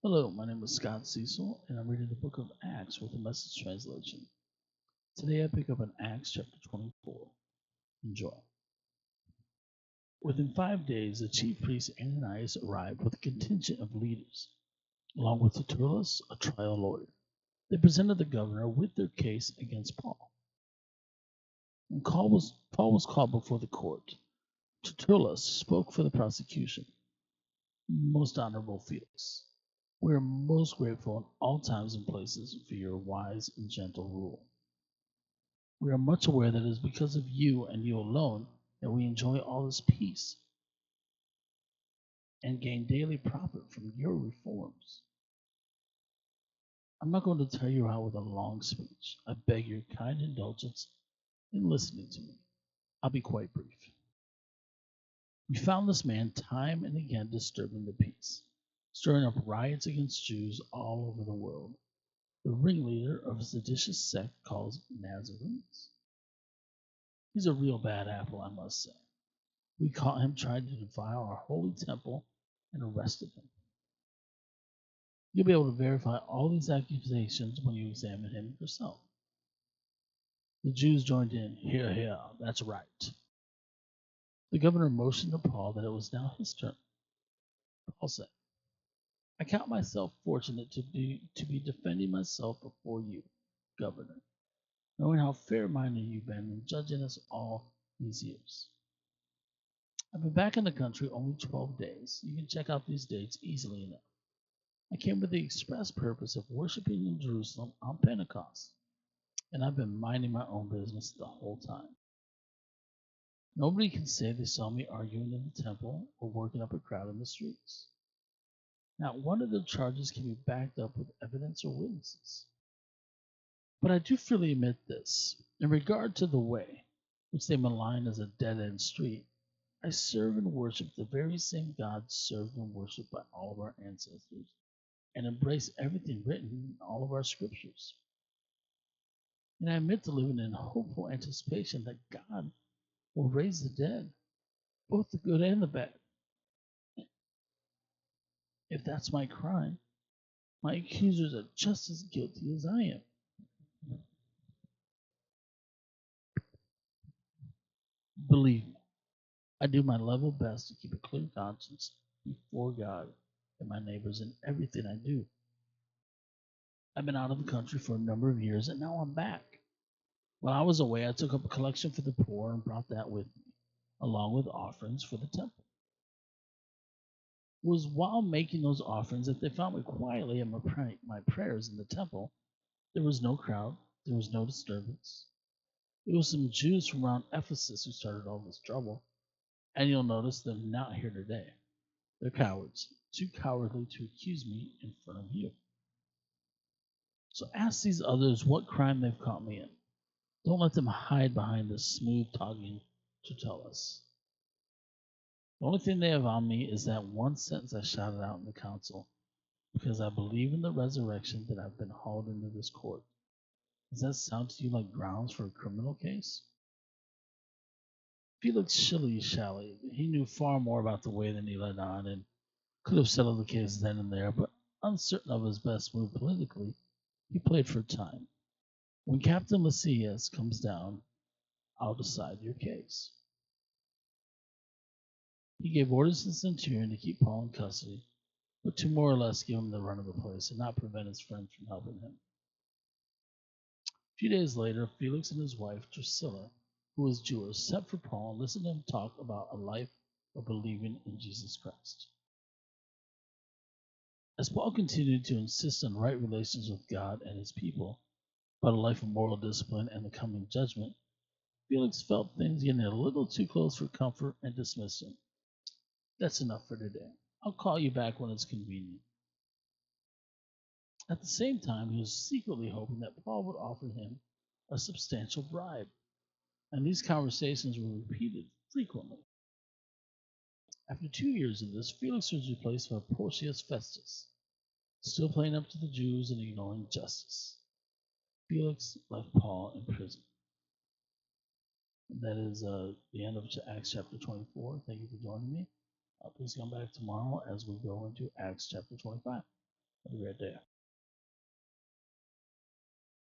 Hello, my name is Cecil, and I'm reading the book of Acts with the Message translation. Today I pick up in Acts chapter 24. Enjoy. Within 5 days, the chief priest Ananias arrived with a contingent of leaders, along with Tertullus, a trial lawyer. They presented the governor with their case against Paul. When Paul was called before the court, Tertullus spoke for the prosecution. Most honorable Felix, we are most grateful in all times and places for your wise and gentle rule. We are much aware that it is because of you and you alone that we enjoy all this peace and gain daily profit from your reforms. I'm not going to tell you how with a long speech. I beg your kind indulgence in listening to me. I'll be quite brief. We found this man time and again disturbing the peace, stirring up riots against Jews all over the world, the ringleader of a seditious sect called Nazarenes. He's a real bad apple, I must say. We caught him trying to defile our holy temple and arrested him. You'll be able to verify all these accusations when you examine him yourself. The Jews joined in. Hear, hear, that's right. The governor motioned to Paul that it was now his turn. Paul said, I count myself fortunate to be defending myself before you, governor, knowing how fair-minded you've been in judging us all these years. I've been back in the country only 12 days. You can check out these dates easily enough. I came with the express purpose of worshiping in Jerusalem on Pentecost, and I've been minding my own business the whole time. Nobody can say they saw me arguing in the temple or working up a crowd in the streets. Not one of the charges can be backed up with evidence or witnesses. But I do freely admit this. In regard to the way, which they malign as a dead-end street, I serve and worship the very same God served and worshipped by all of our ancestors, and embrace everything written in all of our scriptures. And I admit to living in hopeful anticipation that God will raise the dead, both the good and the bad. If that's my crime, my accusers are just as guilty as I am. Believe me, I do my level best to keep a clear conscience before God and my neighbors in everything I do. I've been out of the country for a number of years and now I'm back. While I was away, I took up a collection for the poor and brought that with me, along with offerings for the temple. It was while making those offerings that they found me quietly at my prayers in the temple. There was no crowd, there was no disturbance. It was some Jews from around Ephesus who started all this trouble, and you'll notice they're not here today. They're cowards, too cowardly to accuse me in front of you. So ask these others what crime they've caught me in. Don't let them hide behind this smooth-talking Tertullus. The only thing they have on me is that one sentence I shouted out in the council, because I believe in the resurrection that I've been hauled into this court. Does that sound to you like grounds for a criminal case? Felix shilly-shallied. He knew far more about the way than he let on, and could have settled the case then and there, but uncertain of his best move politically, he played for time. When Captain Lysias comes down, I'll decide your case. He gave orders to the centurion to keep Paul in custody, but to more or less give him the run of the place and not prevent his friends from helping him. A few days later, Felix and his wife, Drusilla, who was Jewish, sent for Paul and listened to him talk about a life of believing in Jesus Christ. As Paul continued to insist on right relations with God and his people, about a life of moral discipline and the coming judgment, Felix felt things getting a little too close for comfort and dismissed him. That's enough for today. I'll call you back when it's convenient. At the same time, he was secretly hoping that Paul would offer him a substantial bribe, and these conversations were repeated frequently. After 2 years of this, Felix was replaced by Porcius Festus, still playing up to the Jews and ignoring justice. Felix left Paul in prison. That is the end of Acts chapter 24. Thank you for joining me. Please come back tomorrow as we go into Acts chapter 25. Have a great day.